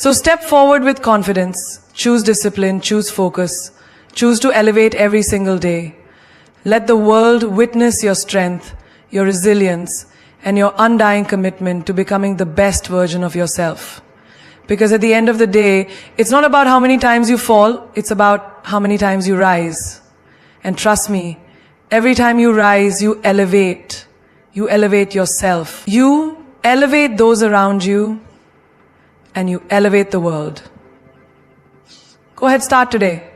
So step forward with confidence, choose discipline, choose focus, choose to elevate every single day. Let the world witness your strength, your resilience, and your undying commitment to becoming the best version of yourself. Because at the end of the day, it's not about how many times you fall, it's about how many times you rise. And trust me, every time you rise, you elevate yourself. You elevate those around you, and you elevate the world. Go ahead, start today.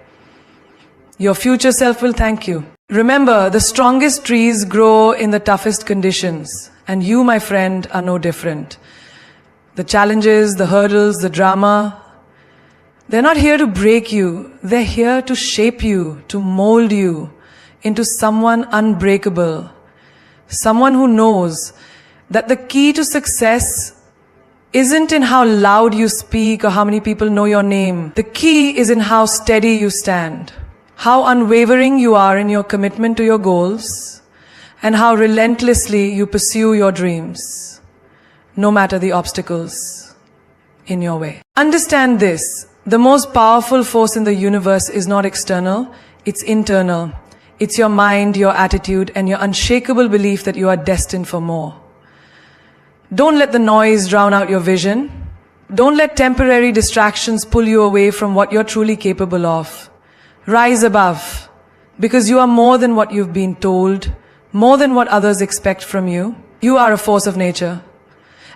Your future self will thank you. Remember, the strongest trees grow in the toughest conditions, and you, my friend, are no different. The challenges, the hurdles, the drama, they're not here to break you. They're here to shape you, to mold you into someone unbreakable. Someone who knows that the key to success isn't in how loud you speak or how many people know your name. The key is in how steady you stand, how unwavering you are in your commitment to your goals, and how relentlessly you pursue your dreams, no matter the obstacles in your way. Understand this, the most powerful force in the universe is not external, it's internal. It's your mind, your attitude, and your unshakable belief that you are destined for more. Don't let the noise drown out your vision. Don't let temporary distractions pull you away from what you're truly capable of. Rise above, because you are more than what you've been told, more than what others expect from you. You are a force of nature.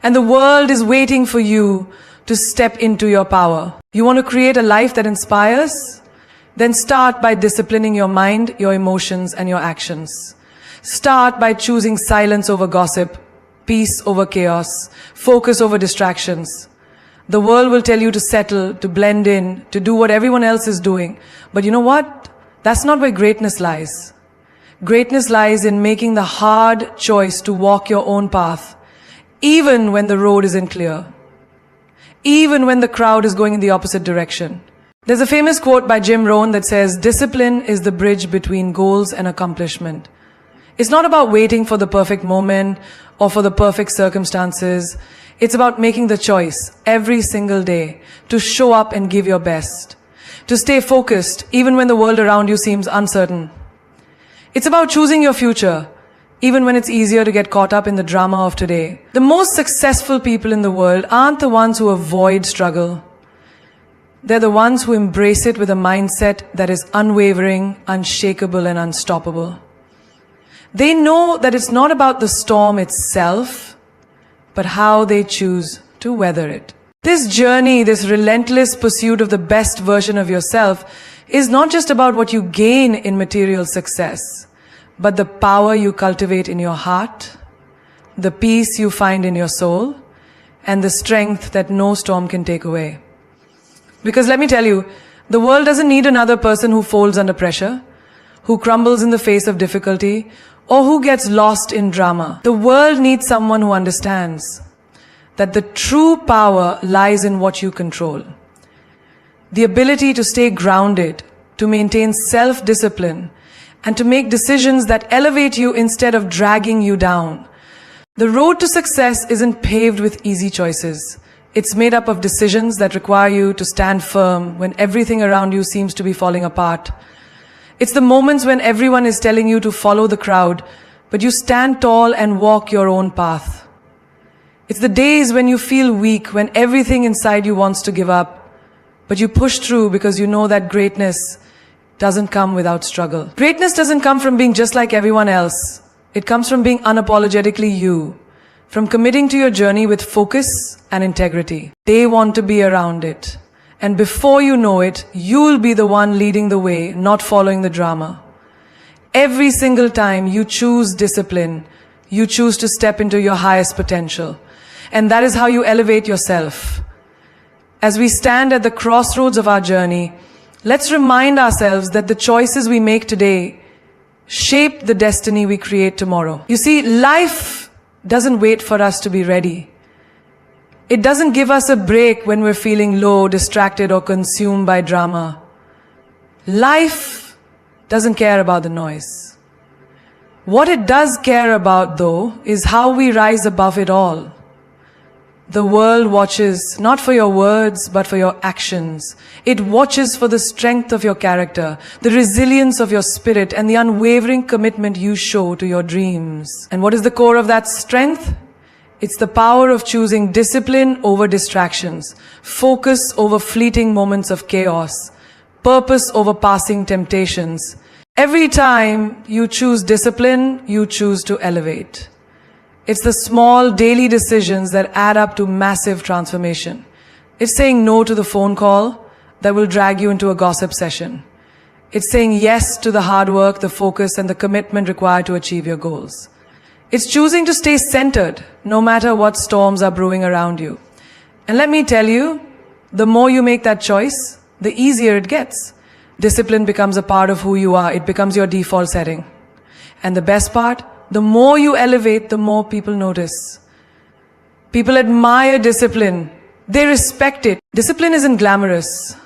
And the world is waiting for you to step into your power. You want to create a life that inspires? Then start by disciplining your mind, your emotions, and your actions. Start by choosing silence over gossip, peace over chaos, focus over distractions. The world will tell you to settle, to blend in, to do what everyone else is doing. But you know what? That's not where greatness lies. Greatness lies in making the hard choice to walk your own path, even when the road isn't clear, even when the crowd is going in the opposite direction. There's a famous quote by Jim Rohn that says, "Discipline is the bridge between goals and accomplishment." It's not about waiting for the perfect moment or for the perfect circumstances. It's about making the choice every single day to show up and give your best, to stay focused even when the world around you seems uncertain. It's about choosing your future, even when it's easier to get caught up in the drama of today. The most successful people in the world aren't the ones who avoid struggle. They're the ones who embrace it with a mindset that is unwavering, unshakable, and unstoppable. They know that it's not about the storm itself, but how they choose to weather it. This journey, this relentless pursuit of the best version of yourself, is not just about what you gain in material success, but the power you cultivate in your heart, the peace you find in your soul, and the strength that no storm can take away. Because let me tell you, the world doesn't need another person who folds under pressure, who crumbles in the face of difficulty, or who gets lost in drama. The world needs someone who understands that the true power lies in what you control. The ability to stay grounded, to maintain self-discipline, and to make decisions that elevate you instead of dragging you down. The road to success isn't paved with easy choices. It's made up of decisions that require you to stand firm when everything around you seems to be falling apart. It's the moments when everyone is telling you to follow the crowd, but you stand tall and walk your own path. It's the days when you feel weak, when everything inside you wants to give up, but you push through because you know that greatness doesn't come without struggle. Greatness doesn't come from being just like everyone else. It comes from being unapologetically you, from committing to your journey with focus and integrity. They want to be around it. And before you know it, you'll be the one leading the way, not following the drama. Every single time you choose discipline, you choose to step into your highest potential. And that is how you elevate yourself. As we stand at the crossroads of our journey, let's remind ourselves that the choices we make today shape the destiny we create tomorrow. You see, life doesn't wait for us to be ready. It doesn't give us a break when we're feeling low, distracted, or consumed by drama. Life doesn't care about the noise. What it does care about, though, is how we rise above it all. The world watches not for your words, but for your actions. It watches for the strength of your character, the resilience of your spirit, and the unwavering commitment you show to your dreams. And what is the core of that strength? It's the power of choosing discipline over distractions, focus over fleeting moments of chaos, purpose over passing temptations. Every time you choose discipline, you choose to elevate. It's the small daily decisions that add up to massive transformation. It's saying no to the phone call that will drag you into a gossip session. It's saying yes to the hard work, the focus, and the commitment required to achieve your goals. It's choosing to stay centered no matter what storms are brewing around you. And let me tell you, the more you make that choice, the easier it gets. Discipline becomes a part of who you are. It becomes your default setting. And the best part, the more you elevate, the more people notice. People admire discipline. They respect it. Discipline isn't glamorous.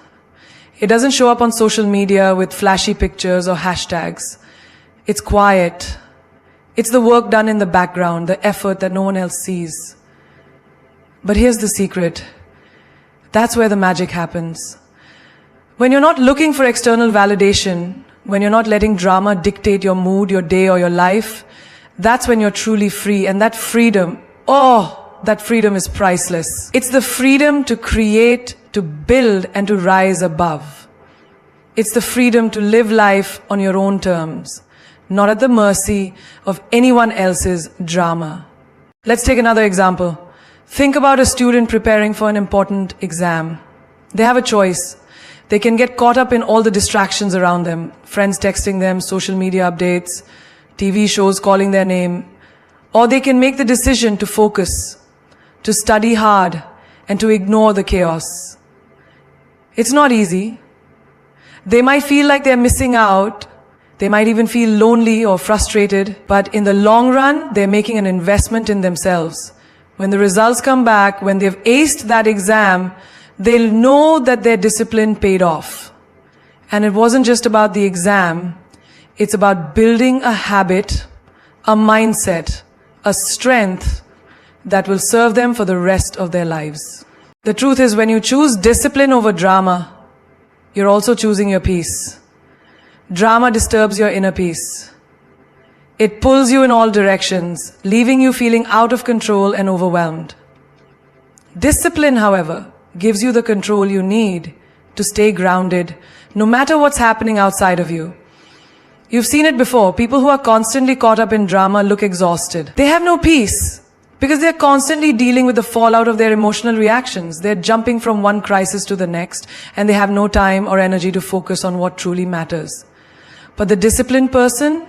It doesn't show up on social media with flashy pictures or hashtags. It's quiet. It's the work done in the background, the effort that no one else sees. But here's the secret. That's where the magic happens. When you're not looking for external validation, when you're not letting drama dictate your mood, your day, or your life, that's when you're truly free. And that freedom, that freedom is priceless. It's the freedom to create, to build, and to rise above. It's the freedom to live life on your own terms, not at the mercy of anyone else's drama. Let's take another example. Think about a student preparing for an important exam. They have a choice. They can get caught up in all the distractions around them, friends texting them, social media updates, TV shows calling their name, or they can make the decision to focus, to study hard, and to ignore the chaos. It's not easy. They might feel like they're missing out. They might even feel lonely or frustrated, but in the long run, they're making an investment in themselves. When the results come back, when they've aced that exam, they'll know that their discipline paid off. And it wasn't just about the exam. It's about building a habit, a mindset, a strength that will serve them for the rest of their lives. The truth is, when you choose discipline over drama, you're also choosing your peace. Drama disturbs your inner peace. It pulls you in all directions, leaving you feeling out of control and overwhelmed. Discipline, however, gives you the control you need to stay grounded, no matter what's happening outside of you. You've seen it before. People who are constantly caught up in drama look exhausted. They have no peace because they're constantly dealing with the fallout of their emotional reactions. They're jumping from one crisis to the next, and they have no time or energy to focus on what truly matters. But the disciplined person,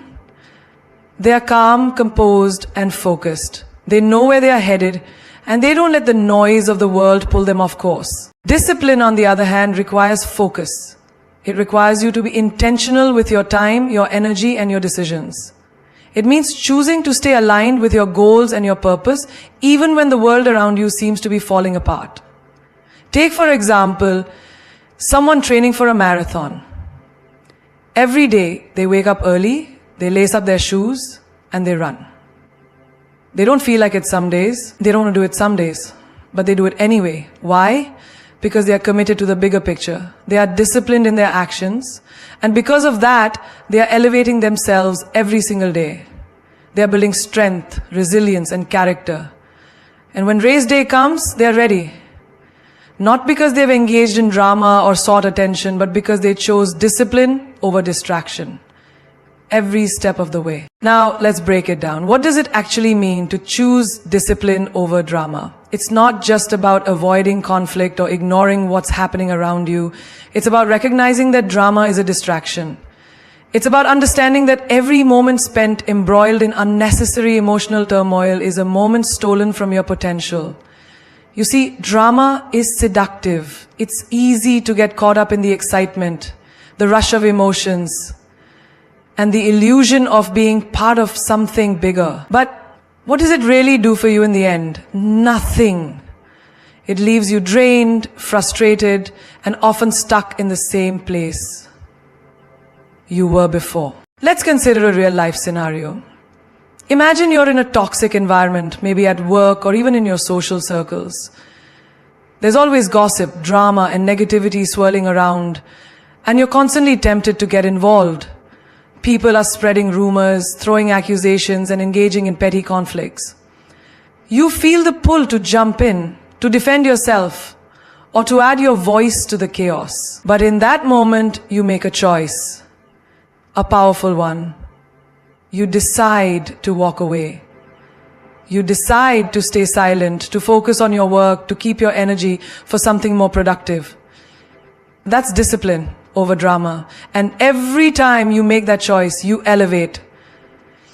they are calm, composed, and focused. They know where they are headed, and they don't let the noise of the world pull them off course. Discipline, on the other hand, requires focus. It requires you to be intentional with your time, your energy, and your decisions. It means choosing to stay aligned with your goals and your purpose, even when the world around you seems to be falling apart. Take, for example, someone training for a marathon. Every day, they wake up early, they lace up their shoes, and they run. They don't feel like it some days, they don't want to do it some days, but they do it anyway. Why? Because they are committed to the bigger picture. They are disciplined in their actions, and because of that, they are elevating themselves every single day. They are building strength, resilience, and character. And when race day comes, they are ready. Not because they've engaged in drama or sought attention, but because they chose discipline over distraction. Every step of the way. Now, let's break it down. What does it actually mean to choose discipline over drama? It's not just about avoiding conflict or ignoring what's happening around you. It's about recognizing that drama is a distraction. It's about understanding that every moment spent embroiled in unnecessary emotional turmoil is a moment stolen from your potential. You see, drama is seductive. It's easy to get caught up in the excitement, the rush of emotions, and the illusion of being part of something bigger. But what does it really do for you in the end? Nothing. It leaves you drained, frustrated, and often stuck in the same place you were before. Let's consider a real life scenario. Imagine you're in a toxic environment, maybe at work or even in your social circles. There's always gossip, drama, and negativity swirling around, and you're constantly tempted to get involved. People are spreading rumors, throwing accusations, and engaging in petty conflicts. You feel the pull to jump in, to defend yourself, or to add your voice to the chaos. But in that moment, you make a choice, a powerful one. You decide to walk away. You decide to stay silent, to focus on your work, to keep your energy for something more productive. That's discipline over drama. And every time you make that choice, you elevate.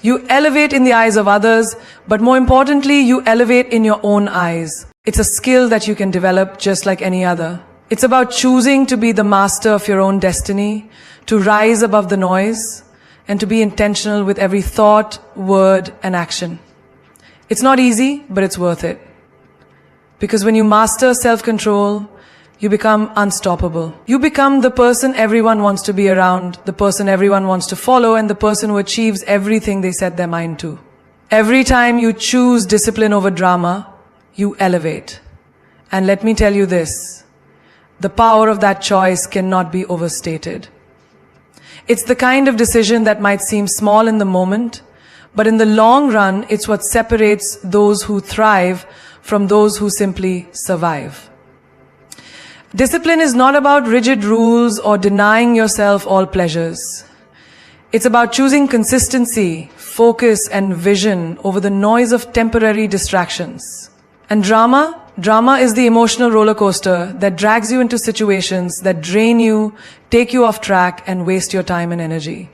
You elevate in the eyes of others, but more importantly, you elevate in your own eyes. It's a skill that you can develop just like any other. It's about choosing to be the master of your own destiny, to rise above the noise, and to be intentional with every thought, word, and action. It's not easy, but it's worth it. Because when you master self-control, you become unstoppable. You become the person everyone wants to be around, the person everyone wants to follow, and the person who achieves everything they set their mind to. Every time you choose discipline over drama, you elevate. And let me tell you this, the power of that choice cannot be overstated. It's the kind of decision that might seem small in the moment, but in the long run, it's what separates those who thrive from those who simply survive. Discipline is not about rigid rules or denying yourself all pleasures. It's about choosing consistency, focus, and vision over the noise of temporary distractions. And drama is the emotional roller coaster that drags you into situations that drain you, take you off track, and waste your time and energy.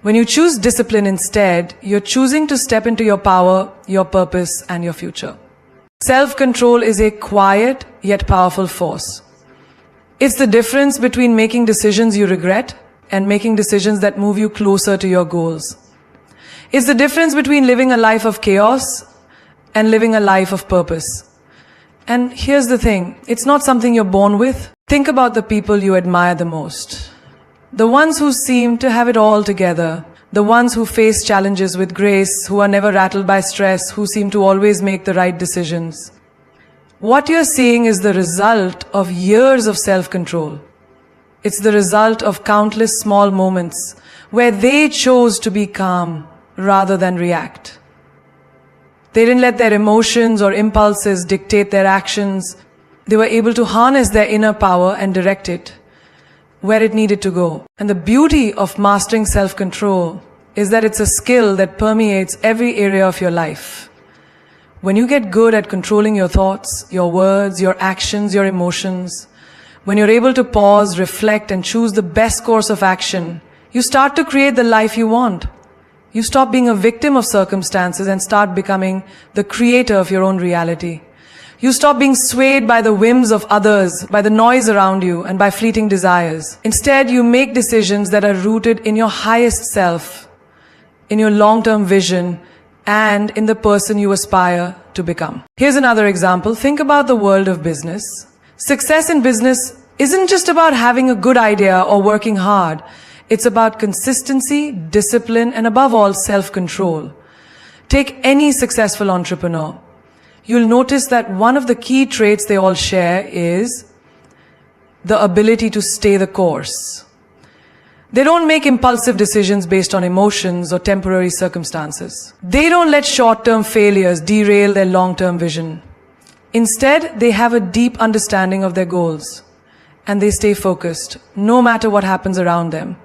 When you choose discipline instead, you're choosing to step into your power, your purpose, and your future. Self-control is a quiet yet powerful force. It's the difference between making decisions you regret and making decisions that move you closer to your goals. It's the difference between living a life of chaos and living a life of purpose. And here's the thing, it's not something you're born with. Think about the people you admire the most. The ones who seem to have it all together. The ones who face challenges with grace, who are never rattled by stress, who seem to always make the right decisions. What you're seeing is the result of years of self-control. It's the result of countless small moments where they chose to be calm rather than react. They didn't let their emotions or impulses dictate their actions. They were able to harness their inner power and direct it where it needed to go. And the beauty of mastering self-control is that it's a skill that permeates every area of your life. When you get good at controlling your thoughts, your words, your actions, your emotions, when you're able to pause, reflect, and choose the best course of action, you start to create the life you want. You stop being a victim of circumstances and start becoming the creator of your own reality. You stop being swayed by the whims of others, by the noise around you, and by fleeting desires. Instead, you make decisions that are rooted in your highest self, in your long-term vision, and in the person you aspire to become. Here's another example. Think about the world of business. Success in business isn't just about having a good idea or working hard. It's about consistency, discipline, and above all, self-control. Take any successful entrepreneur. You'll notice that one of the key traits they all share is the ability to stay the course. They don't make impulsive decisions based on emotions or temporary circumstances. They don't let short-term failures derail their long-term vision. Instead, they have a deep understanding of their goals, and they stay focused, no matter what happens around them.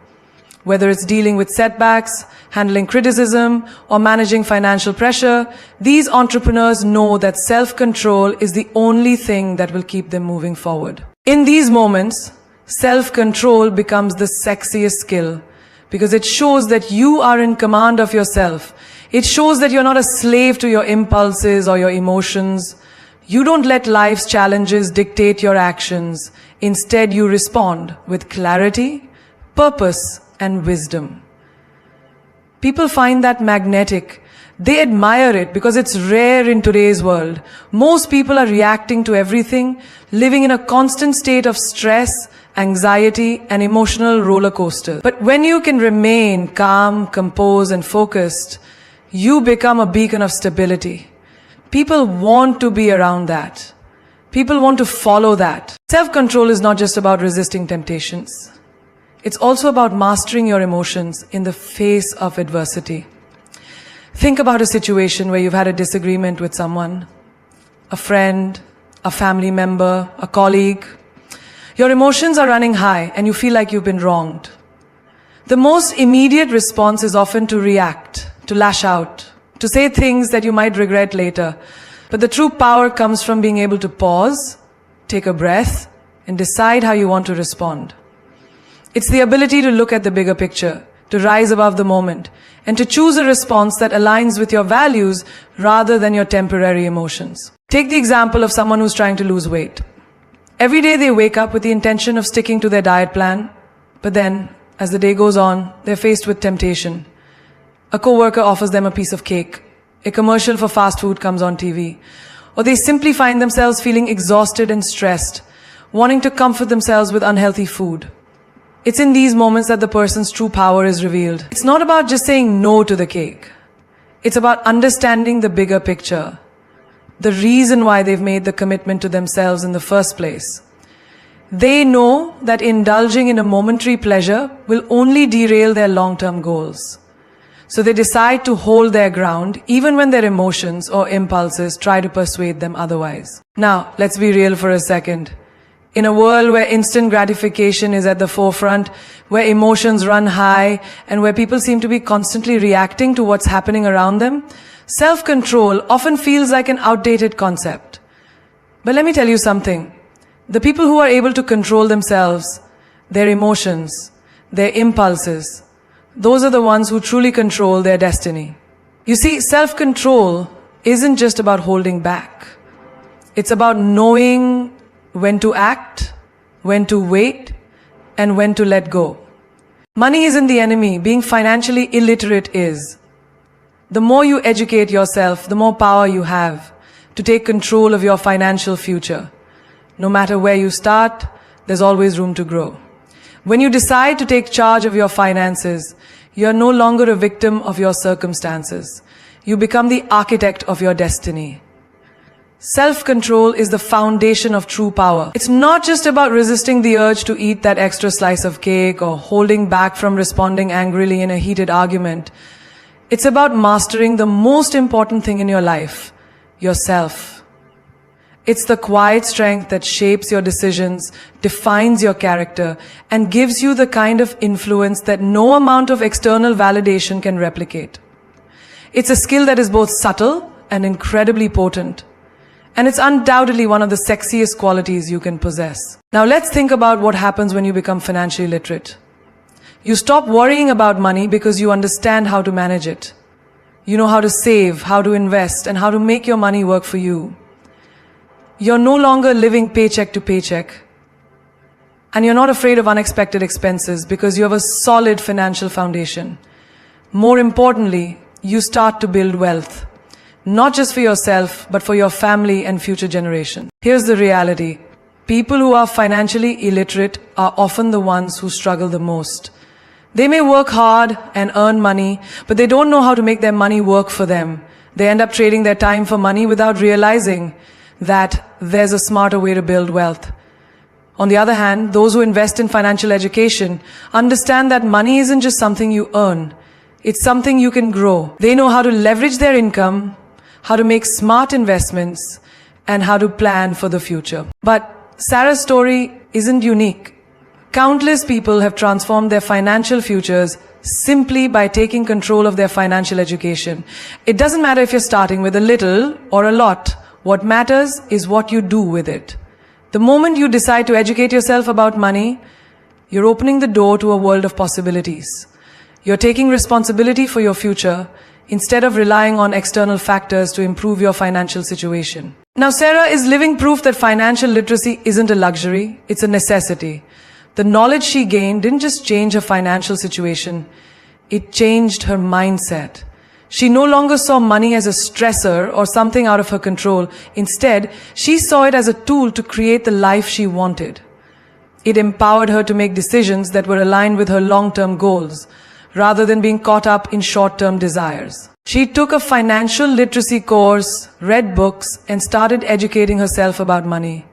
Whether it's dealing with setbacks, handling criticism, or managing financial pressure, these entrepreneurs know that self-control is the only thing that will keep them moving forward. In these moments, self-control becomes the sexiest skill because it shows that you are in command of yourself. It shows that you're not a slave to your impulses or your emotions. You don't let life's challenges dictate your actions. Instead, you respond with clarity, purpose, and wisdom. People find that magnetic. They admire it because it's rare in today's world. Most people are reacting to everything, living in a constant state of stress, anxiety, and emotional roller coaster. But when you can remain calm, composed, and focused, you become a beacon of stability. People want to be around that. People want to follow that. Self-control is not just about resisting temptations. It's also about mastering your emotions in the face of adversity. Think about a situation where you've had a disagreement with someone, a friend, a family member, a colleague. Your emotions are running high and you feel like you've been wronged. The most immediate response is often to react, to lash out, to say things that you might regret later. But the true power comes from being able to pause, take a breath, and decide how you want to respond. It's the ability to look at the bigger picture, to rise above the moment, and to choose a response that aligns with your values rather than your temporary emotions. Take the example of someone who's trying to lose weight. Every day they wake up with the intention of sticking to their diet plan, but then, as the day goes on, they're faced with temptation. A coworker offers them a piece of cake. A commercial for fast food comes on TV. Or they simply find themselves feeling exhausted and stressed, wanting to comfort themselves with unhealthy food. It's in these moments that the person's true power is revealed. It's not about just saying no to the cake. It's about understanding the bigger picture, the reason why they've made the commitment to themselves in the first place. They know that indulging in a momentary pleasure will only derail their long-term goals. So they decide to hold their ground even when their emotions or impulses try to persuade them otherwise. Now, let's be real for a second. In a world where instant gratification is at the forefront, where emotions run high, and where people seem to be constantly reacting to what's happening around them, self-control often feels like an outdated concept. But let me tell you something. The people who are able to control themselves, their emotions, their impulses, those are the ones who truly control their destiny. You see, self-control isn't just about holding back. It's about knowing when to act, when to wait, and when to let go. Money isn't the enemy. Being financially illiterate is. The more you educate yourself, the more power you have to take control of your financial future. No matter where you start, there's always room to grow. When you decide to take charge of your finances, you're no longer a victim of your circumstances. You become the architect of your destiny. Self-control is the foundation of true power. It's not just about resisting the urge to eat that extra slice of cake or holding back from responding angrily in a heated argument. It's about mastering the most important thing in your life, yourself. It's the quiet strength that shapes your decisions, defines your character, and gives you the kind of influence that no amount of external validation can replicate. It's a skill that is both subtle and incredibly potent. And it's undoubtedly one of the sexiest qualities you can possess. Now let's think about what happens when you become financially literate. You stop worrying about money because you understand how to manage it. You know how to save, how to invest, and how to make your money work for you. You're no longer living paycheck to paycheck. And you're not afraid of unexpected expenses because you have a solid financial foundation. More importantly, you start to build wealth. Not just for yourself, but for your family and future generations. Here's the reality. People who are financially illiterate are often the ones who struggle the most. They may work hard and earn money, but they don't know how to make their money work for them. They end up trading their time for money without realizing that there's a smarter way to build wealth. On the other hand, those who invest in financial education understand that money isn't just something you earn. It's something you can grow. They know how to leverage their income, how to make smart investments, and how to plan for the future. But Sarah's story isn't unique. Countless people have transformed their financial futures simply by taking control of their financial education. It doesn't matter if you're starting with a little or a lot. What matters is what you do with it. The moment you decide to educate yourself about money, you're opening the door to a world of possibilities. You're taking responsibility for your future instead of relying on external factors to improve your financial situation. Now, Sarah is living proof that financial literacy isn't a luxury, it's a necessity. The knowledge she gained didn't just change her financial situation, it changed her mindset. She no longer saw money as a stressor or something out of her control. Instead, she saw it as a tool to create the life she wanted. It empowered her to make decisions that were aligned with her long-term goals, rather than being caught up in short-term desires. She took a financial literacy course, read books, and started educating herself about money.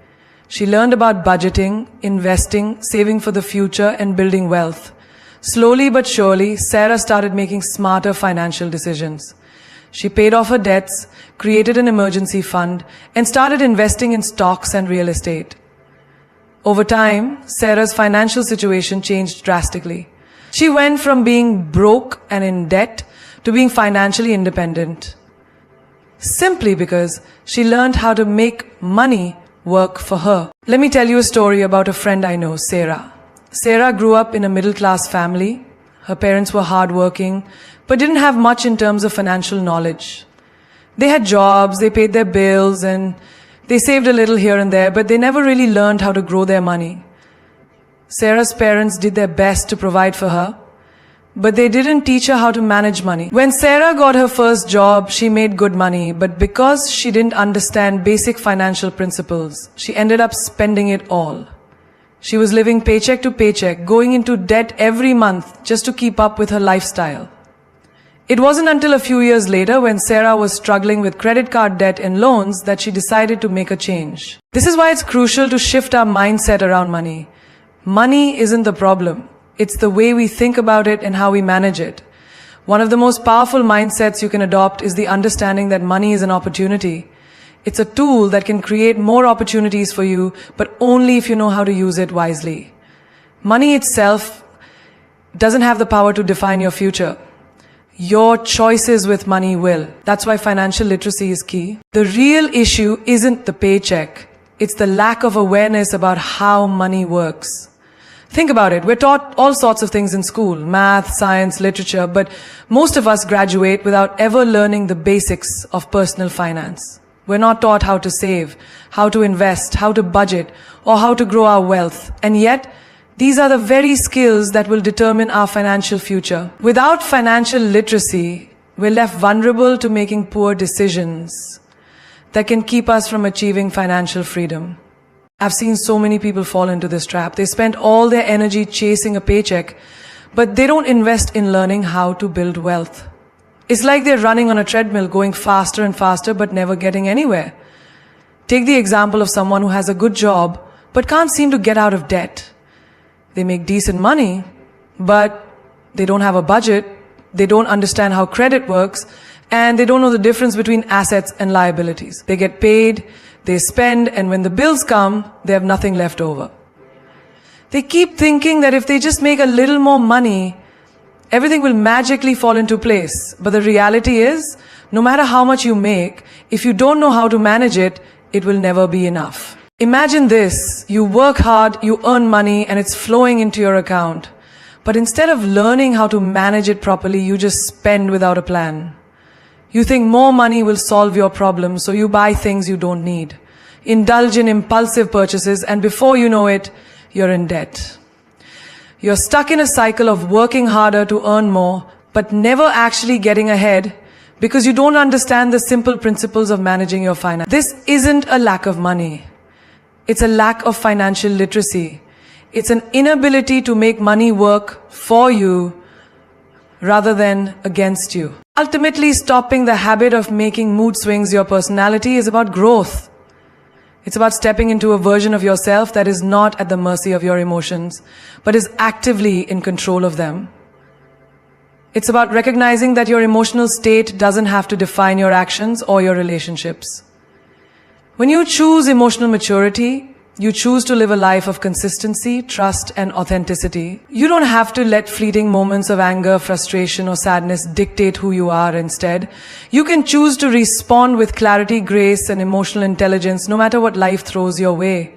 She learned about budgeting, investing, saving for the future, and building wealth. Slowly but surely, Sarah started making smarter financial decisions. She paid off her debts, created an emergency fund, and started investing in stocks and real estate. Over time, Sarah's financial situation changed drastically. She went from being broke and in debt to being financially independent, simply because she learned how to make money work for her. Let me tell you a story about a friend I know, Sarah. Sarah grew up in a middle-class family. Her parents were hardworking, but didn't have much in terms of financial knowledge. They had jobs, they paid their bills, and they saved a little here and there, but they never really learned how to grow their money. Sarah's parents did their best to provide for her, but they didn't teach her how to manage money. When Sarah got her first job, she made good money, but because she didn't understand basic financial principles, she ended up spending it all. She was living paycheck to paycheck, going into debt every month just to keep up with her lifestyle. It wasn't until a few years later, when Sarah was struggling with credit card debt and loans, that she decided to make a change. This is why it's crucial to shift our mindset around money. Money isn't the problem. It's the way we think about it and how we manage it. One of the most powerful mindsets you can adopt is the understanding that money is an opportunity. It's a tool that can create more opportunities for you, but only if you know how to use it wisely. Money itself doesn't have the power to define your future. Your choices with money will. That's why financial literacy is key. The real issue isn't the paycheck. It's the lack of awareness about how money works. Think about it. We're taught all sorts of things in school, math, science, literature, but most of us graduate without ever learning the basics of personal finance. We're not taught how to save, how to invest, how to budget, or how to grow our wealth. And yet, these are the very skills that will determine our financial future. Without financial literacy, we're left vulnerable to making poor decisions that can keep us from achieving financial freedom. I've seen so many people fall into this trap. They spend all their energy chasing a paycheck, but they don't invest in learning how to build wealth. It's like they're running on a treadmill, going faster and faster, but never getting anywhere. Take the example of someone who has a good job, but can't seem to get out of debt. They make decent money, but they don't have a budget, they don't understand how credit works, and they don't know the difference between assets and liabilities. They get paid, they spend, and when the bills come, they have nothing left over. They keep thinking that if they just make a little more money, everything will magically fall into place. But the reality is, no matter how much you make, if you don't know how to manage it, it will never be enough. Imagine this, you work hard, you earn money, and it's flowing into your account. But instead of learning how to manage it properly, you just spend without a plan. You think more money will solve your problem, so you buy things you don't need. Indulge in impulsive purchases, and before you know it, you're in debt. You're stuck in a cycle of working harder to earn more, but never actually getting ahead because you don't understand the simple principles of managing your finance. This isn't a lack of money. It's a lack of financial literacy. It's an inability to make money work for you rather than against you. Ultimately, stopping the habit of making mood swings your personality is about growth. It's about stepping into a version of yourself that is not at the mercy of your emotions, but is actively in control of them. It's about recognizing that your emotional state doesn't have to define your actions or your relationships. When you choose emotional maturity, you choose to live a life of consistency, trust, and authenticity. You don't have to let fleeting moments of anger, frustration, or sadness dictate who you are instead. You can choose to respond with clarity, grace, and emotional intelligence no matter what life throws your way.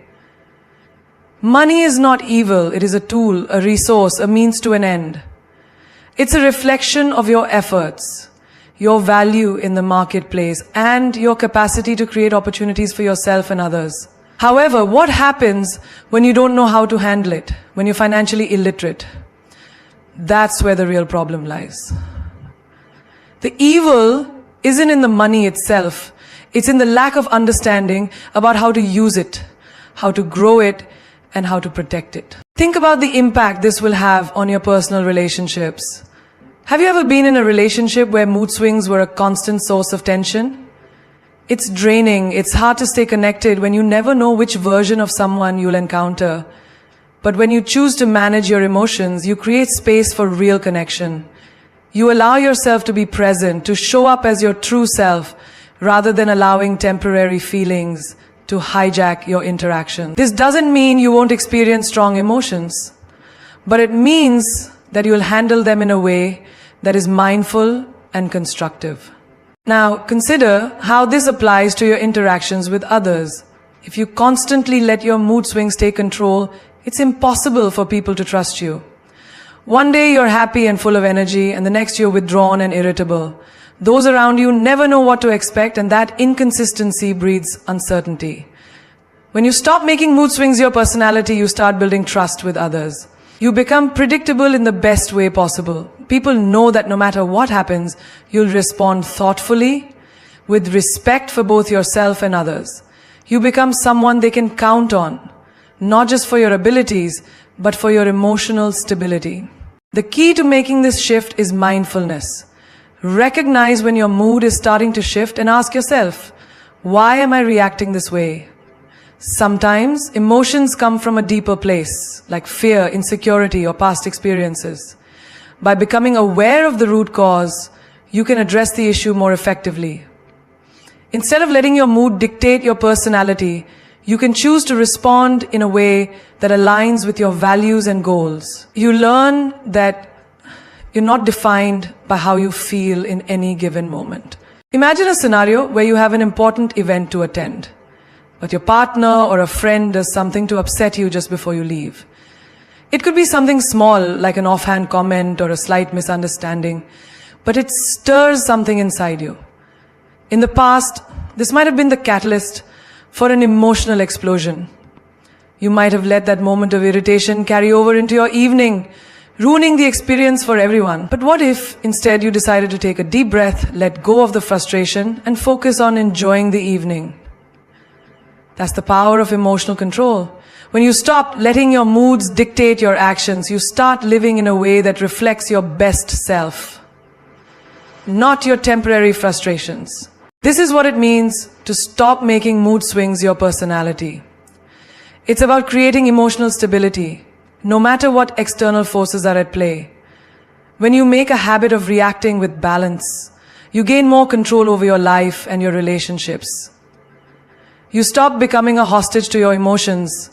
Money is not evil. It is a tool, a resource, a means to an end. It's a reflection of your efforts, your value in the marketplace, and your capacity to create opportunities for yourself and others. However, what happens when you don't know how to handle it, when you're financially illiterate? That's where the real problem lies. The evil isn't in the money itself. It's in the lack of understanding about how to use it, how to grow it, and how to protect it. Think about the impact this will have on your personal relationships. Have you ever been in a relationship where mood swings were a constant source of tension? It's draining, it's hard to stay connected when you never know which version of someone you'll encounter. But when you choose to manage your emotions, you create space for real connection. You allow yourself to be present, to show up as your true self, rather than allowing temporary feelings to hijack your interaction. This doesn't mean you won't experience strong emotions, but it means that you'll handle them in a way that is mindful and constructive. Now, consider how this applies to your interactions with others. If you constantly let your mood swings take control, it's impossible for people to trust you. One day you're happy and full of energy, and the next you're withdrawn and irritable. Those around you never know what to expect, and that inconsistency breeds uncertainty. When you stop making mood swings your personality, you start building trust with others. You become predictable in the best way possible. People know that no matter what happens, you'll respond thoughtfully, with respect for both yourself and others. You become someone they can count on, not just for your abilities, but for your emotional stability. The key to making this shift is mindfulness. Recognize when your mood is starting to shift and ask yourself, why am I reacting this way? Sometimes emotions come from a deeper place, like fear, insecurity, or past experiences. By becoming aware of the root cause, you can address the issue more effectively. Instead of letting your mood dictate your personality, you can choose to respond in a way that aligns with your values and goals. You learn that you're not defined by how you feel in any given moment. Imagine a scenario where you have an important event to attend, but your partner or a friend does something to upset you just before you leave. It could be something small, like an offhand comment or a slight misunderstanding, but it stirs something inside you. In the past, this might have been the catalyst for an emotional explosion. You might have let that moment of irritation carry over into your evening, ruining the experience for everyone. But what if instead you decided to take a deep breath, let go of the frustration, and focus on enjoying the evening? That's the power of emotional control. When you stop letting your moods dictate your actions, you start living in a way that reflects your best self, not your temporary frustrations. This is what it means to stop making mood swings your personality. It's about creating emotional stability, no matter what external forces are at play. When you make a habit of reacting with balance, you gain more control over your life and your relationships. You stop becoming a hostage to your emotions,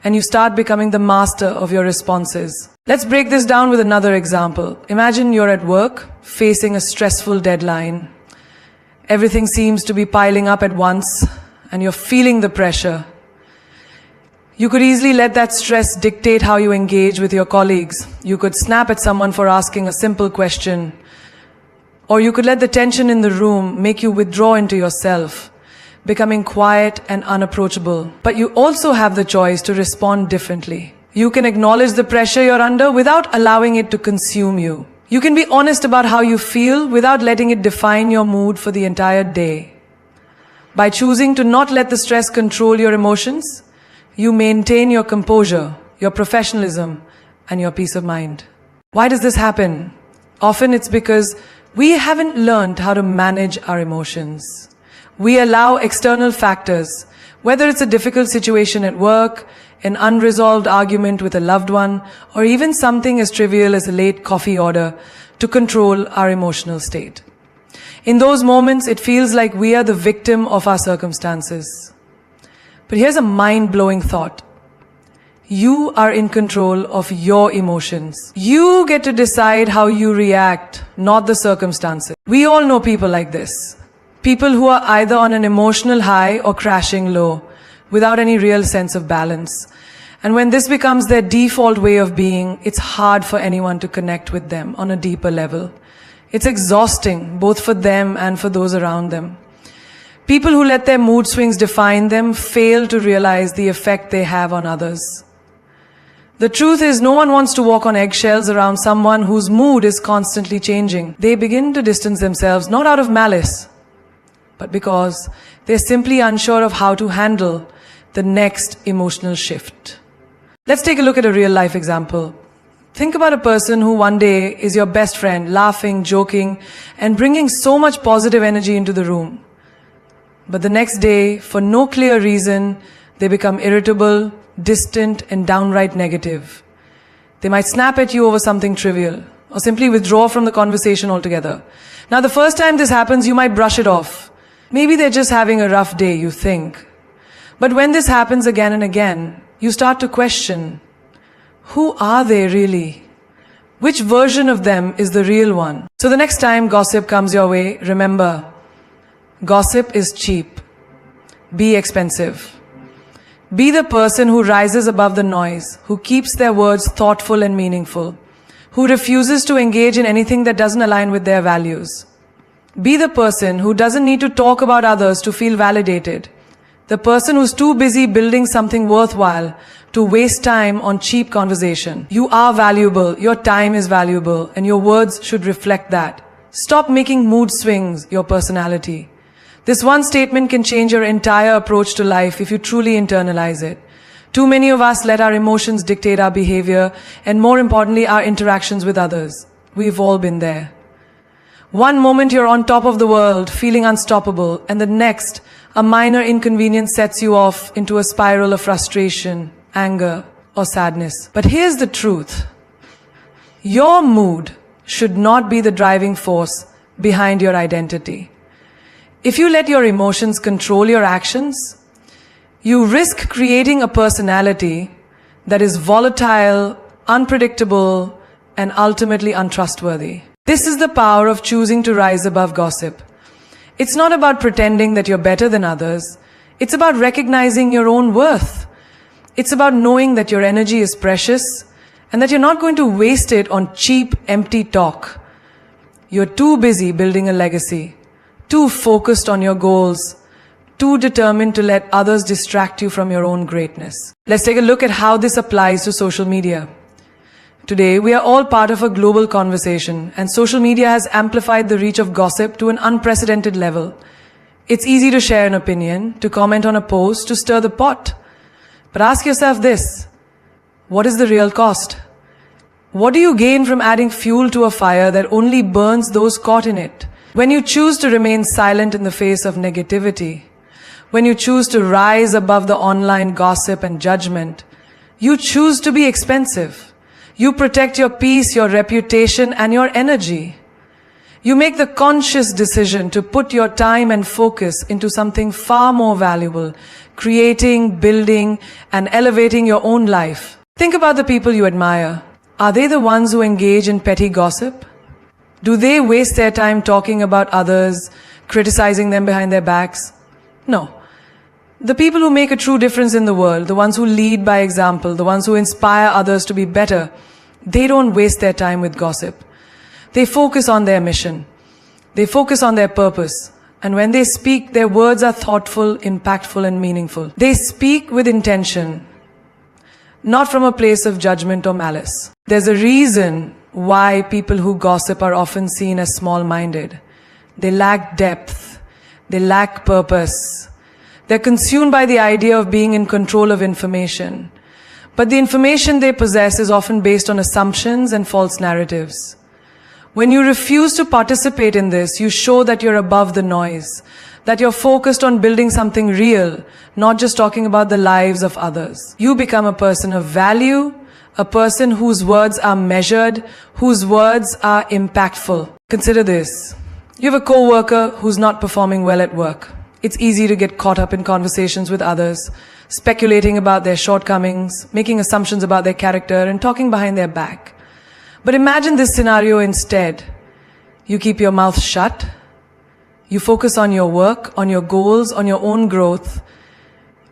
and you start becoming the master of your responses. Let's break this down with another example. Imagine you're at work, facing a stressful deadline. Everything seems to be piling up at once, and you're feeling the pressure. You could easily let that stress dictate how you engage with your colleagues. You could snap at someone for asking a simple question. Or you could let the tension in the room make you withdraw into yourself, becoming quiet and unapproachable. But you also have the choice to respond differently. You can acknowledge the pressure you're under without allowing it to consume you. You can be honest about how you feel without letting it define your mood for the entire day. By choosing to not let the stress control your emotions, you maintain your composure, your professionalism, and your peace of mind. Why does this happen? Often it's because we haven't learned how to manage our emotions. We allow external factors, whether it's a difficult situation at work, an unresolved argument with a loved one, or even something as trivial as a late coffee order, to control our emotional state. In those moments, it feels like we are the victim of our circumstances. But here's a mind-blowing thought. You are in control of your emotions. You get to decide how you react, not the circumstances. We all know people like this. People who are either on an emotional high or crashing low, without any real sense of balance. And when this becomes their default way of being, it's hard for anyone to connect with them on a deeper level. It's exhausting, both for them and for those around them. People who let their mood swings define them fail to realize the effect they have on others. The truth is, no one wants to walk on eggshells around someone whose mood is constantly changing. They begin to distance themselves, not out of malice, but because they're simply unsure of how to handle the next emotional shift. Let's take a look at a real-life example. Think about a person who one day is your best friend, laughing, joking, and bringing so much positive energy into the room. But the next day, for no clear reason, they become irritable, distant, and downright negative. They might snap at you over something trivial, or simply withdraw from the conversation altogether. Now, the first time this happens, you might brush it off. Maybe they're just having a rough day, you think. But when this happens again and again, you start to question, who are they really? Which version of them is the real one? So the next time gossip comes your way, remember, gossip is cheap. Be expensive. Be the person who rises above the noise, who keeps their words thoughtful and meaningful, who refuses to engage in anything that doesn't align with their values. Be the person who doesn't need to talk about others to feel validated. The person who's too busy building something worthwhile to waste time on cheap conversation. You are valuable, your time is valuable, and your words should reflect that. Stop making mood swings your personality. This one statement can change your entire approach to life if you truly internalize it. Too many of us let our emotions dictate our behavior, and more importantly, our interactions with others. We've all been there. One moment you're on top of the world, feeling unstoppable, and the next, a minor inconvenience sets you off into a spiral of frustration, anger, or sadness. But here's the truth. Your mood should not be the driving force behind your identity. If you let your emotions control your actions, you risk creating a personality that is volatile, unpredictable, and ultimately untrustworthy. This is the power of choosing to rise above gossip. It's not about pretending that you're better than others. It's about recognizing your own worth. It's about knowing that your energy is precious and that you're not going to waste it on cheap, empty talk. You're too busy building a legacy, too focused on your goals, too determined to let others distract you from your own greatness. Let's take a look at how this applies to social media. Today, we are all part of a global conversation, and social media has amplified the reach of gossip to an unprecedented level. It's easy to share an opinion, to comment on a post, to stir the pot. But ask yourself this: what is the real cost? What do you gain from adding fuel to a fire that only burns those caught in it? When you choose to remain silent in the face of negativity, when you choose to rise above the online gossip and judgment, you choose to be expensive. You protect your peace, your reputation, and your energy. You make the conscious decision to put your time and focus into something far more valuable, creating, building, and elevating your own life. Think about the people you admire. Are they the ones who engage in petty gossip? Do they waste their time talking about others, criticizing them behind their backs? No. The people who make a true difference in the world, the ones who lead by example, the ones who inspire others to be better, they don't waste their time with gossip. They focus on their mission. They focus on their purpose. And when they speak, their words are thoughtful, impactful, and meaningful. They speak with intention, not from a place of judgment or malice. There's a reason why people who gossip are often seen as small-minded. They lack depth. They lack purpose. They're consumed by the idea of being in control of information. But the information they possess is often based on assumptions and false narratives. When you refuse to participate in this, you show that you're above the noise, that you're focused on building something real, not just talking about the lives of others. You become a person of value, a person whose words are measured, whose words are impactful. Consider this. You have a coworker who's not performing well at work. It's easy to get caught up in conversations with others, speculating about their shortcomings, making assumptions about their character, and talking behind their back. But imagine this scenario instead. You keep your mouth shut. You focus on your work, on your goals, on your own growth.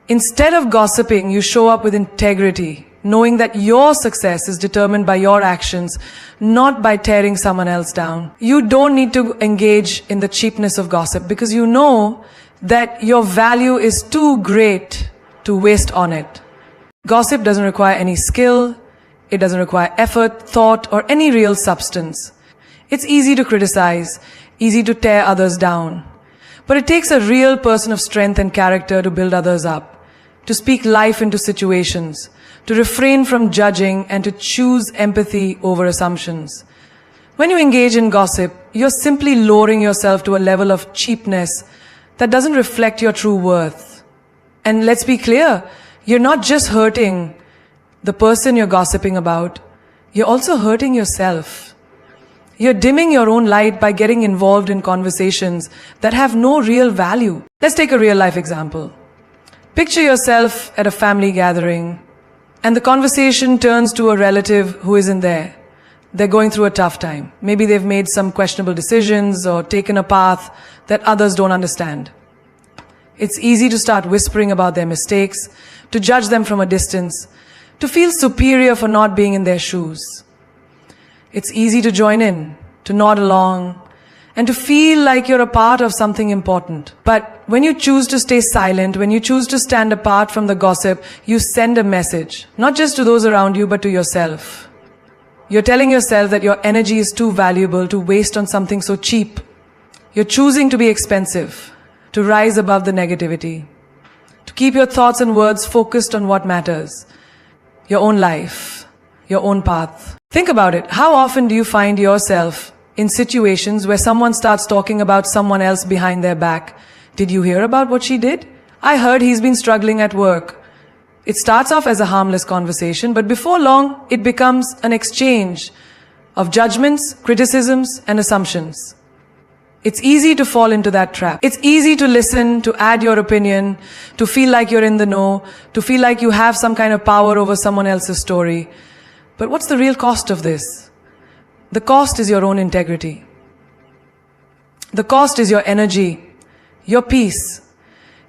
Instead of gossiping, you show up with integrity, knowing that your success is determined by your actions, not by tearing someone else down. You don't need to engage in the cheapness of gossip because you know that your value is too great to waste on it. Gossip doesn't require any skill, it doesn't require effort, thought, or any real substance. It's easy to criticize, easy to tear others down. But it takes a real person of strength and character to build others up, to speak life into situations, to refrain from judging, and to choose empathy over assumptions. When you engage in gossip, you're simply lowering yourself to a level of cheapness that doesn't reflect your true worth. And let's be clear, you're not just hurting the person you're gossiping about, you're also hurting yourself. You're dimming your own light by getting involved in conversations that have no real value. Let's take a real life example. Picture yourself at a family gathering, and the conversation turns to a relative who isn't there. They're going through a tough time. Maybe they've made some questionable decisions or taken a path that others don't understand. It's easy to start whispering about their mistakes, to judge them from a distance, to feel superior for not being in their shoes. It's easy to join in, to nod along, and to feel like you're a part of something important. But when you choose to stay silent, when you choose to stand apart from the gossip, you send a message, not just to those around you, but to yourself. You're telling yourself that your energy is too valuable to waste on something so cheap. You're choosing to be expensive, to rise above the negativity, to keep your thoughts and words focused on what matters, your own life, your own path. Think about it. How often do you find yourself in situations where someone starts talking about someone else behind their back? Did you hear about what she did? I heard he's been struggling at work. It starts off as a harmless conversation, but before long, it becomes an exchange of judgments, criticisms, and assumptions. It's easy to fall into that trap. It's easy to listen, to add your opinion, to feel like you're in the know, to feel like you have some kind of power over someone else's story. But what's the real cost of this? The cost is your own integrity. The cost is your energy, your peace,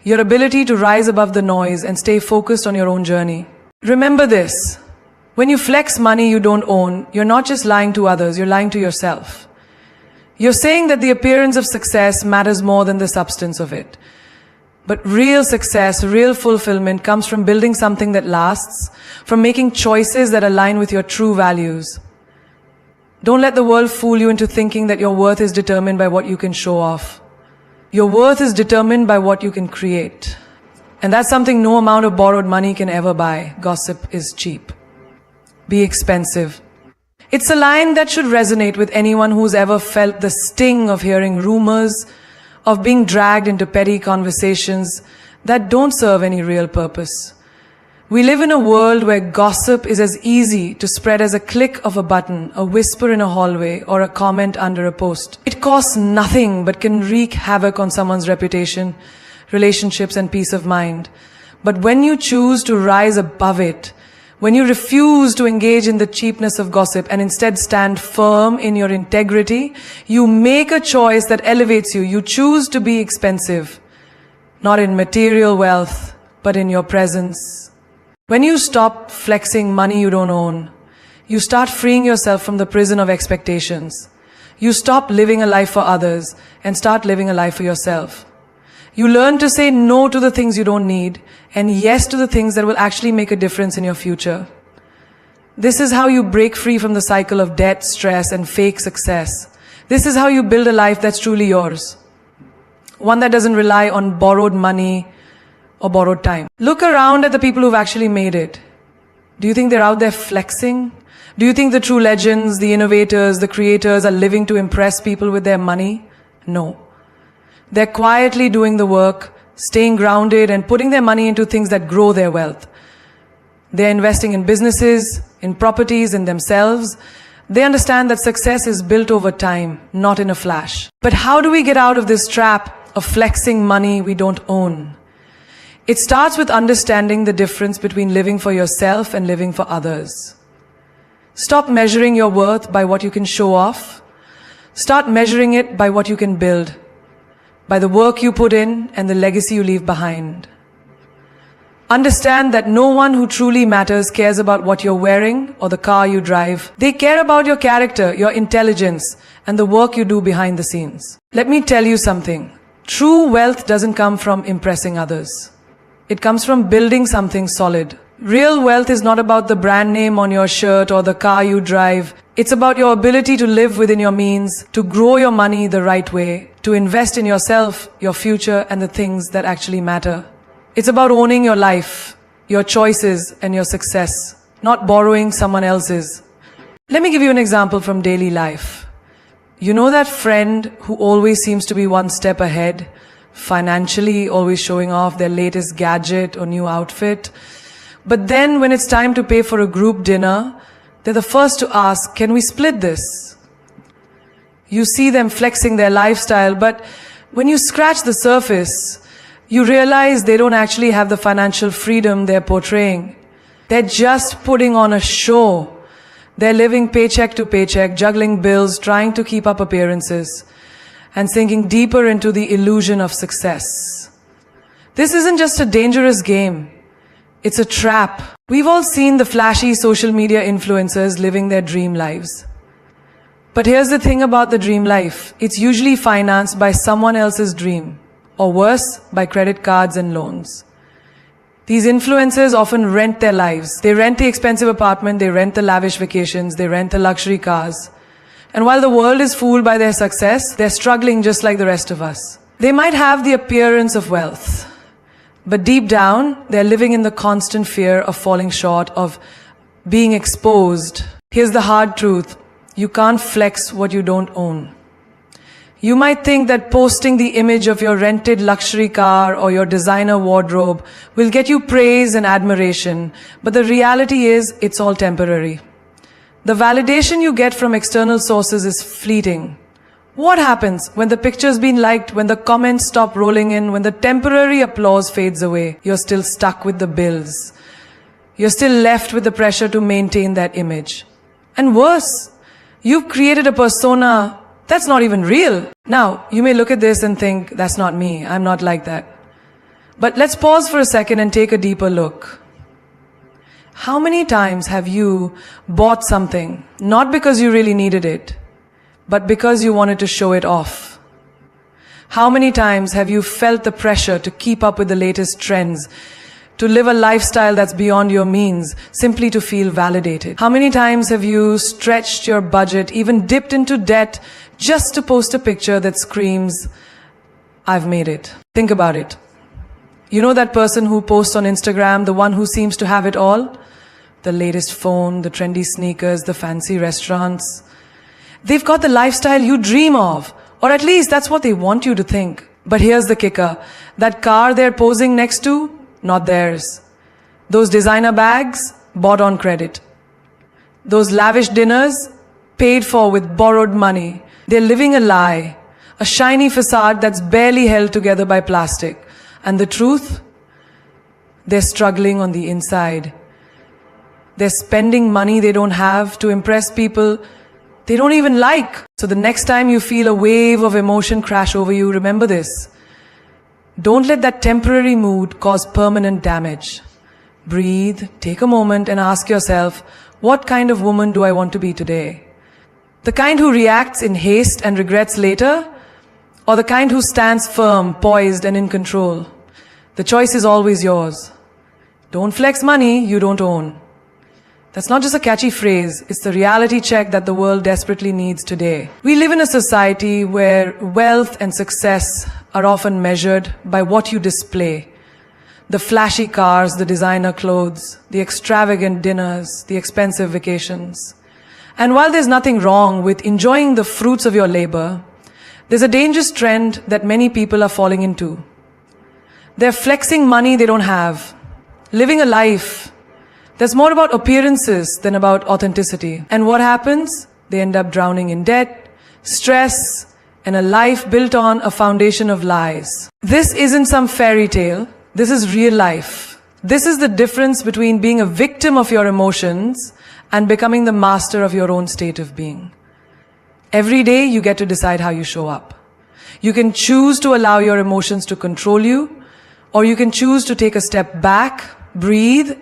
your ability to rise above the noise and stay focused on your own journey. Remember this. When you flex money you don't own, you're not just lying to others, you're lying to yourself. You're saying that the appearance of success matters more than the substance of it. But real success, real fulfillment comes from building something that lasts, from making choices that align with your true values. Don't let the world fool you into thinking that your worth is determined by what you can show off. Your worth is determined by what you can create. And that's something no amount of borrowed money can ever buy. Gossip is cheap. Be expensive. It's a line that should resonate with anyone who's ever felt the sting of hearing rumors, of being dragged into petty conversations that don't serve any real purpose. We live in a world where gossip is as easy to spread as a click of a button, a whisper in a hallway, or a comment under a post. It costs nothing but can wreak havoc on someone's reputation, relationships, and peace of mind. But when you choose to rise above it, when you refuse to engage in the cheapness of gossip and instead stand firm in your integrity, you make a choice that elevates you. You choose to be expensive, not in material wealth, but in your presence. When you stop flexing money you don't own, you start freeing yourself from the prison of expectations. You stop living a life for others and start living a life for yourself. You learn to say no to the things you don't need and yes to the things that will actually make a difference in your future. This is how you break free from the cycle of debt, stress, and fake success. This is how you build a life that's truly yours. One that doesn't rely on borrowed money or borrowed time. Look around at the people who've actually made it. Do you think they're out there flexing? Do you think the true legends, the innovators, the creators are living to impress people with their money? No. They're quietly doing the work, staying grounded, and putting their money into things that grow their wealth. They're investing in businesses, in properties, in themselves. They understand that success is built over time, not in a flash. But how do we get out of this trap of flexing money we don't own? It starts with understanding the difference between living for yourself and living for others. Stop measuring your worth by what you can show off. Start measuring it by what you can build, by the work you put in and the legacy you leave behind. Understand that no one who truly matters cares about what you're wearing or the car you drive. They care about your character, your intelligence, and the work you do behind the scenes. Let me tell you something. True wealth doesn't come from impressing others. It comes from building something solid. Real wealth is not about the brand name on your shirt or the car you drive. It's about your ability to live within your means, to grow your money the right way, to invest in yourself, your future, and the things that actually matter. It's about owning your life, your choices, and your success, not borrowing someone else's. Let me give you an example from daily life. You know that friend who always seems to be one step ahead, financially, always showing off their latest gadget or new outfit. But then when it's time to pay for a group dinner, they're the first to ask, can we split this? You see them flexing their lifestyle, but when you scratch the surface, you realize they don't actually have the financial freedom they're portraying. They're just putting on a show. They're living paycheck to paycheck, juggling bills, trying to keep up appearances, and sinking deeper into the illusion of success. This isn't just a dangerous game. It's a trap. We've all seen the flashy social media influencers living their dream lives. But here's the thing about the dream life. It's usually financed by someone else's dream, or worse, by credit cards and loans. These influencers often rent their lives. They rent the expensive apartment, they rent the lavish vacations, they rent the luxury cars. And while the world is fooled by their success, they're struggling just like the rest of us. They might have the appearance of wealth, but deep down, they're living in the constant fear of falling short, of being exposed. Here's the hard truth. You can't flex what you don't own. You might think that posting the image of your rented luxury car or your designer wardrobe will get you praise and admiration, but the reality is it's all temporary. The validation you get from external sources is fleeting. What happens when the picture's been liked, when the comments stop rolling in, when the temporary applause fades away? You're still stuck with the bills. You're still left with the pressure to maintain that image. And worse, you've created a persona that's not even real. Now, you may look at this and think, that's not me, I'm not like that. But let's pause for a second and take a deeper look. How many times have you bought something, not because you really needed it, but because you wanted to show it off? How many times have you felt the pressure to keep up with the latest trends, to live a lifestyle that's beyond your means, simply to feel validated? How many times have you stretched your budget, even dipped into debt, just to post a picture that screams, I've made it? Think about it. You know that person who posts on Instagram, the one who seems to have it all? The latest phone, the trendy sneakers, the fancy restaurants. They've got the lifestyle you dream of, or at least that's what they want you to think. But here's the kicker. That car they're posing next to, not theirs. Those designer bags, bought on credit. Those lavish dinners, paid for with borrowed money. They're living a lie, a shiny facade that's barely held together by plastic. And the truth? They're struggling on the inside. They're spending money they don't have to impress people they don't even like. So the next time you feel a wave of emotion crash over you, remember this. Don't let that temporary mood cause permanent damage. Breathe, take a moment and ask yourself, what kind of woman do I want to be today? The kind who reacts in haste and regrets later, or the kind who stands firm, poised and in control? The choice is always yours. Don't flex money you don't own. That's not just a catchy phrase, it's the reality check that the world desperately needs today. We live in a society where wealth and success are often measured by what you display. The flashy cars, the designer clothes, the extravagant dinners, the expensive vacations. And while there's nothing wrong with enjoying the fruits of your labor, there's a dangerous trend that many people are falling into. They're flexing money they don't have, living a life that's more about appearances than about authenticity. And what happens? They end up drowning in debt, stress, and a life built on a foundation of lies. This isn't some fairy tale. This is real life. This is the difference between being a victim of your emotions and becoming the master of your own state of being. Every day you get to decide how you show up. You can choose to allow your emotions to control you, or you can choose to take a step back, breathe,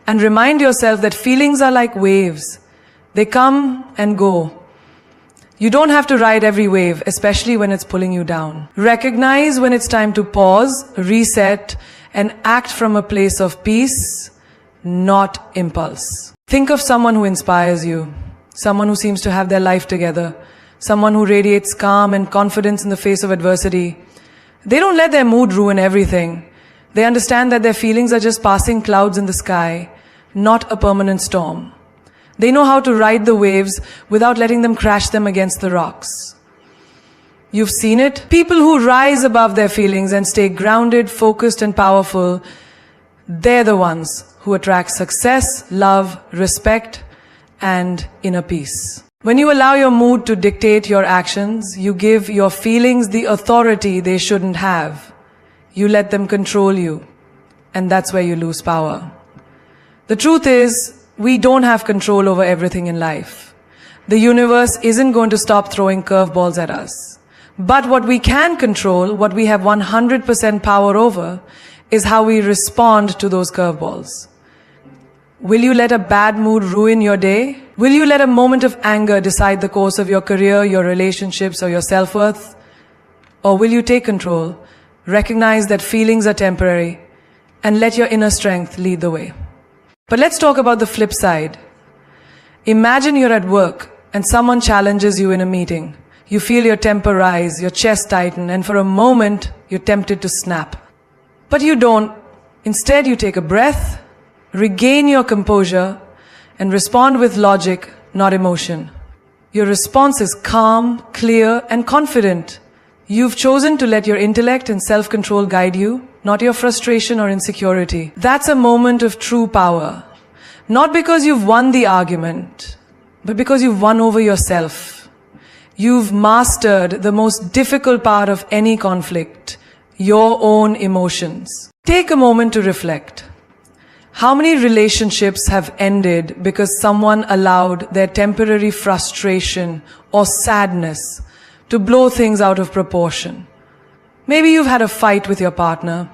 and remind yourself that feelings are like waves. They come and go. You don't have to ride every wave, especially when it's pulling you down. Recognize when it's time to pause, reset, and act from a place of peace, not impulse. Think of someone who inspires you, someone who seems to have their life together, someone who radiates calm and confidence in the face of adversity. They don't let their mood ruin everything. They understand that their feelings are just passing clouds in the sky, not a permanent storm. They know how to ride the waves without letting them crash them against the rocks. You've seen it. People who rise above their feelings and stay grounded, focused, and powerful, they're the ones who attract success, love, respect, and inner peace. When you allow your mood to dictate your actions, you give your feelings the authority they shouldn't have. You let them control you, and that's where you lose power. The truth is, we don't have control over everything in life. The universe isn't going to stop throwing curveballs at us. But what we can control, what we have 100% power over, is how we respond to those curveballs. Will you let a bad mood ruin your day? Will you let a moment of anger decide the course of your career, your relationships, or your self-worth? Or will you take control, recognize that feelings are temporary, and let your inner strength lead the way? But let's talk about the flip side. Imagine you're at work and someone challenges you in a meeting. You feel your temper rise, your chest tighten, and for a moment, you're tempted to snap. But you don't. Instead, you take a breath, regain your composure, and respond with logic, not emotion. Your response is calm, clear, and confident. You've chosen to let your intellect and self-control guide you, not your frustration or insecurity. That's a moment of true power. Not because you've won the argument, but because you've won over yourself. You've mastered the most difficult part of any conflict, your own emotions. Take a moment to reflect. How many relationships have ended because someone allowed their temporary frustration or sadness to blow things out of proportion? Maybe you've had a fight with your partner,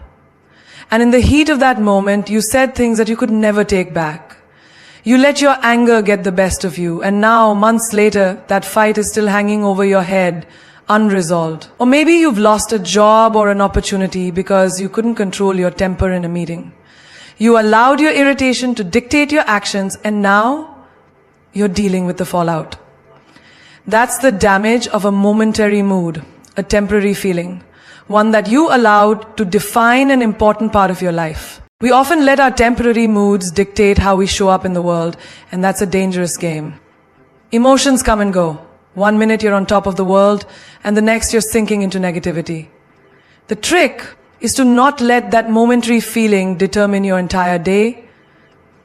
and in the heat of that moment, you said things that you could never take back. You let your anger get the best of you, and now, months later, that fight is still hanging over your head, unresolved. Or maybe you've lost a job or an opportunity because you couldn't control your temper in a meeting. You allowed your irritation to dictate your actions, and now you're dealing with the fallout. That's the damage of a momentary mood, a temporary feeling, one that you allowed to define an important part of your life. We often let our temporary moods dictate how we show up in the world, and that's a dangerous game. Emotions come and go. 1 minute you're on top of the world, and the next you're sinking into negativity. The trick is to not let that momentary feeling determine your entire day,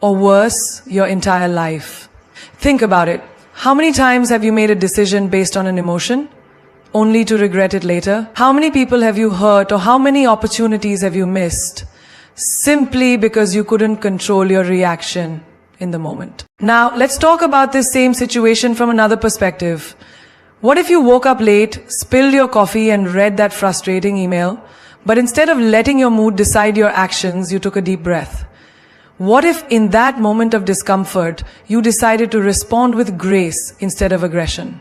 or worse, your entire life. Think about it. How many times have you made a decision based on an emotion, only to regret it later? How many people have you hurt, or how many opportunities have you missed, simply because you couldn't control your reaction in the moment? Now, let's talk about this same situation from another perspective. What if you woke up late, spilled your coffee, and read that frustrating email, but instead of letting your mood decide your actions, you took a deep breath? What if in that moment of discomfort, you decided to respond with grace instead of aggression?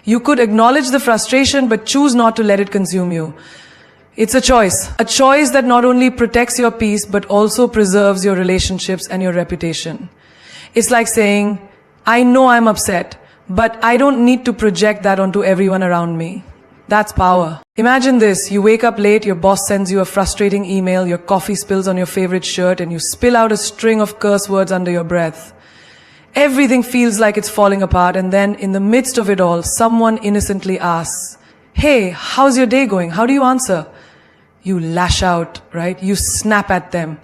You could acknowledge the frustration, but choose not to let it consume you. It's a choice that not only protects your peace, but also preserves your relationships and your reputation. It's like saying, I know I'm upset, but I don't need to project that onto everyone around me. That's power. Imagine this, you wake up late, your boss sends you a frustrating email, your coffee spills on your favorite shirt, and you spill out a string of curse words under your breath. Everything feels like it's falling apart, and then in the midst of it all, someone innocently asks, hey, how's your day going? How do you answer? You lash out, right? You snap at them.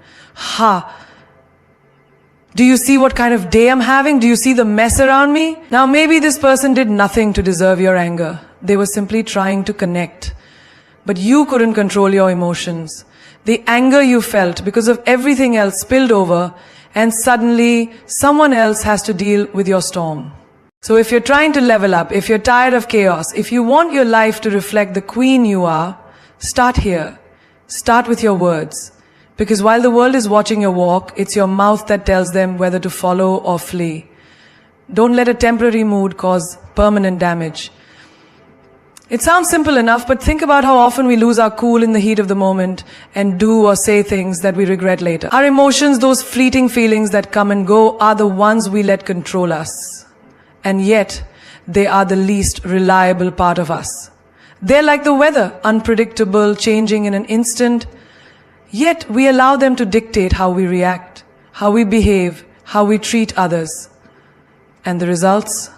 Do you see what kind of day I'm having? Do you see the mess around me? Now maybe this person did nothing to deserve your anger. They were simply trying to connect. But you couldn't control your emotions. The anger you felt because of everything else spilled over, and suddenly someone else has to deal with your storm. So if you're trying to level up, if you're tired of chaos, if you want your life to reflect the queen you are, start here. Start with your words. Because while the world is watching your walk, it's your mouth that tells them whether to follow or flee. Don't let a temporary mood cause permanent damage. It sounds simple enough, but think about how often we lose our cool in the heat of the moment and do or say things that we regret later. Our emotions, those fleeting feelings that come and go, are the ones we let control us. And yet, they are the least reliable part of us. They're like the weather, unpredictable, changing in an instant. Yet we allow them to dictate how we react, how we behave, how we treat others. And the results?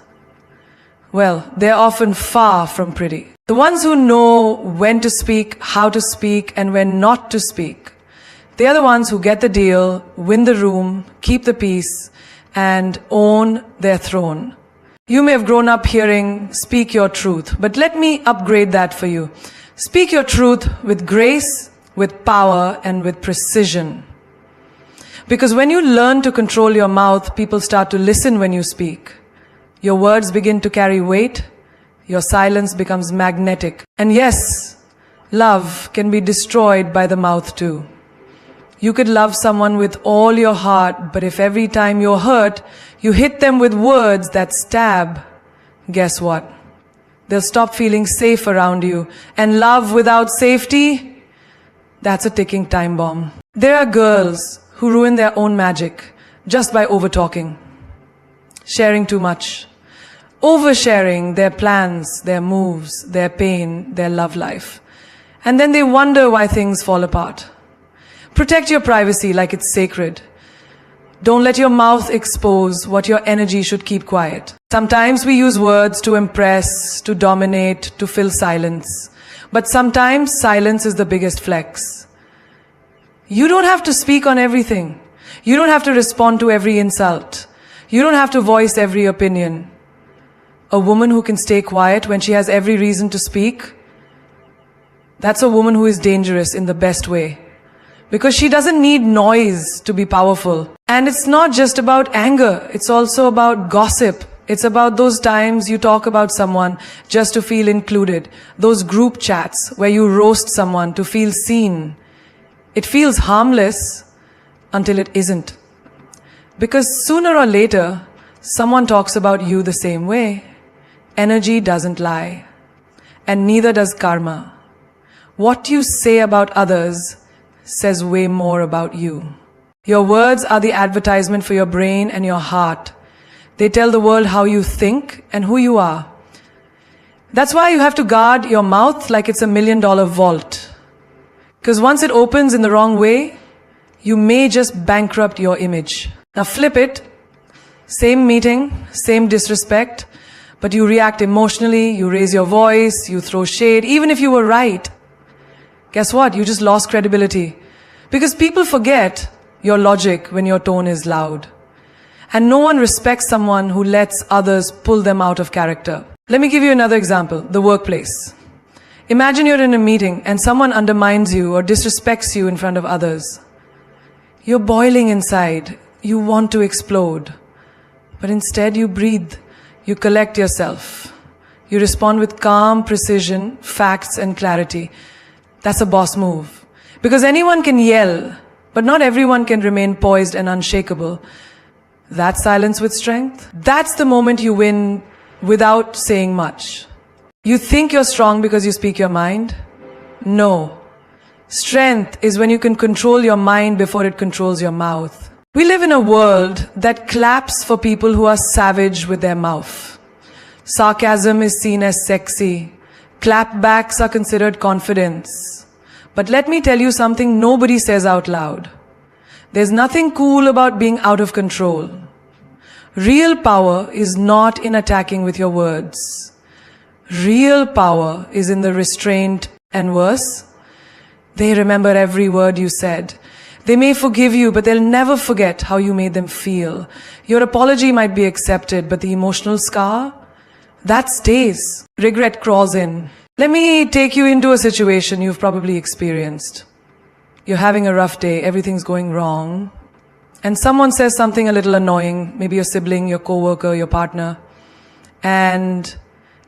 Well, they're often far from pretty. The ones who know when to speak, how to speak, and when not to speak, they are the ones who get the deal, win the room, keep the peace, and own their throne. You may have grown up hearing, speak your truth, but let me upgrade that for you. Speak your truth with grace, with power, and with precision. Because when you learn to control your mouth, people start to listen when you speak. Your words begin to carry weight. Your silence becomes magnetic. And yes, love can be destroyed by the mouth too. You could love someone with all your heart, but if every time you're hurt, you hit them with words that stab, guess what? They'll stop feeling safe around you. And love without safety, that's a ticking time bomb. There are girls who ruin their own magic just by over-talking, sharing too much, oversharing their plans, their moves, their pain, their love life. And then they wonder why things fall apart. Protect your privacy like it's sacred. Don't let your mouth expose what your energy should keep quiet. Sometimes we use words to impress, to dominate, to fill silence. But sometimes silence is the biggest flex. You don't have to speak on everything. You don't have to respond to every insult. You don't have to voice every opinion. A woman who can stay quiet when she has every reason to speak, that's a woman who is dangerous in the best way. Because she doesn't need noise to be powerful. And it's not just about anger, it's also about gossip. It's about those times you talk about someone just to feel included. Those group chats where you roast someone to feel seen. It feels harmless until it isn't. Because sooner or later, someone talks about you the same way. Energy doesn't lie. And neither does karma. What you say about others says way more about you. Your words are the advertisement for your brain and your heart. They tell the world how you think and who you are. That's why you have to guard your mouth like it's $1 million vault. Because once it opens in the wrong way, you may just bankrupt your image. Now flip it. Same meeting, same disrespect, but you react emotionally, you raise your voice, you throw shade, even if you were right. Guess what? You just lost credibility. Because people forget your logic when your tone is loud. And no one respects someone who lets others pull them out of character. Let me give you another example, the workplace. Imagine you're in a meeting and someone undermines you or disrespects you in front of others. You're boiling inside. You want to explode. But instead you breathe. You collect yourself. You respond with calm precision, facts and clarity. That's a boss move. Because anyone can yell, but not everyone can remain poised and unshakable. That's silence with strength. That's the moment you win without saying much. You think you're strong because you speak your mind? No. Strength is when you can control your mind before it controls your mouth. We live in a world that claps for people who are savage with their mouth. Sarcasm is seen as sexy. Clapbacks are considered confidence. But let me tell you something nobody says out loud. There's nothing cool about being out of control. Real power is not in attacking with your words. Real power is in the restraint, and worse, they remember every word you said. They may forgive you, but they'll never forget how you made them feel. Your apology might be accepted, but the emotional scar, that stays. Regret crawls in. Let me take you into a situation you've probably experienced. You're having a rough day, everything's going wrong, and someone says something a little annoying, maybe your sibling, your coworker, your partner, and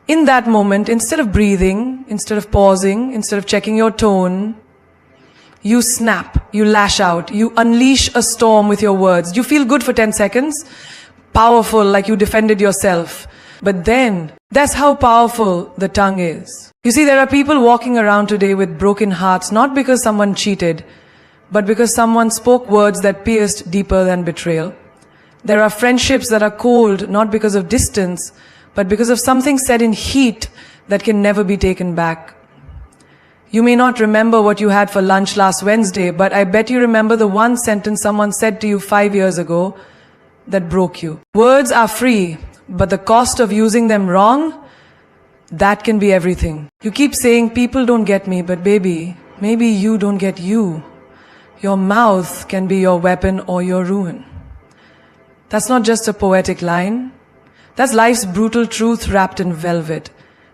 in that moment, instead of breathing, instead of pausing, instead of checking your tone, you snap, you lash out, you unleash a storm with your words. You feel good for 10 seconds, powerful, like you defended yourself. But then, that's how powerful the tongue is. You see, there are people walking around today with broken hearts, not because someone cheated, but because someone spoke words that pierced deeper than betrayal. There are friendships that are cold, not because of distance, but because of something said in heat that can never be taken back. You may not remember what you had for lunch last Wednesday, but I bet you remember the one sentence someone said to you 5 years ago that broke you. Words are free, but the cost of using them wrong, that can be everything. You keep saying people don't get me, but baby, maybe you don't get you. Your mouth can be your weapon or your ruin. That's not just a poetic line. That's life's brutal truth wrapped in velvet.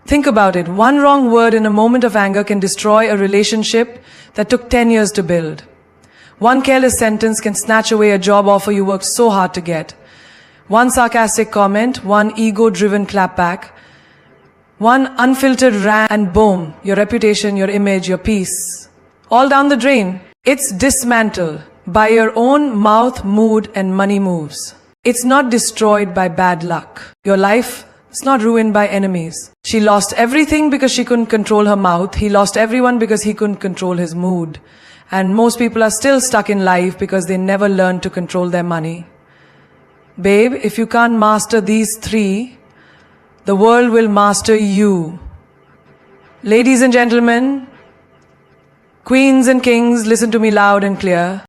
Think about it. One wrong word in a moment of anger can destroy a relationship that took 10 years to build. One careless sentence can snatch away a job offer you worked so hard to get. One sarcastic comment, one ego-driven clapback, one unfiltered rant, and boom, your reputation, your image, your peace, all down the drain. It's dismantled by your own mouth, mood, and money moves. It's not destroyed by bad luck. Your life is not ruined by enemies. She lost everything because she couldn't control her mouth. He lost everyone because he couldn't control his mood. And most people are still stuck in life because they never learned to control their money. Babe, if you can't master these three, the world will master you. Ladies and gentlemen, queens and kings, listen to me loud and clear.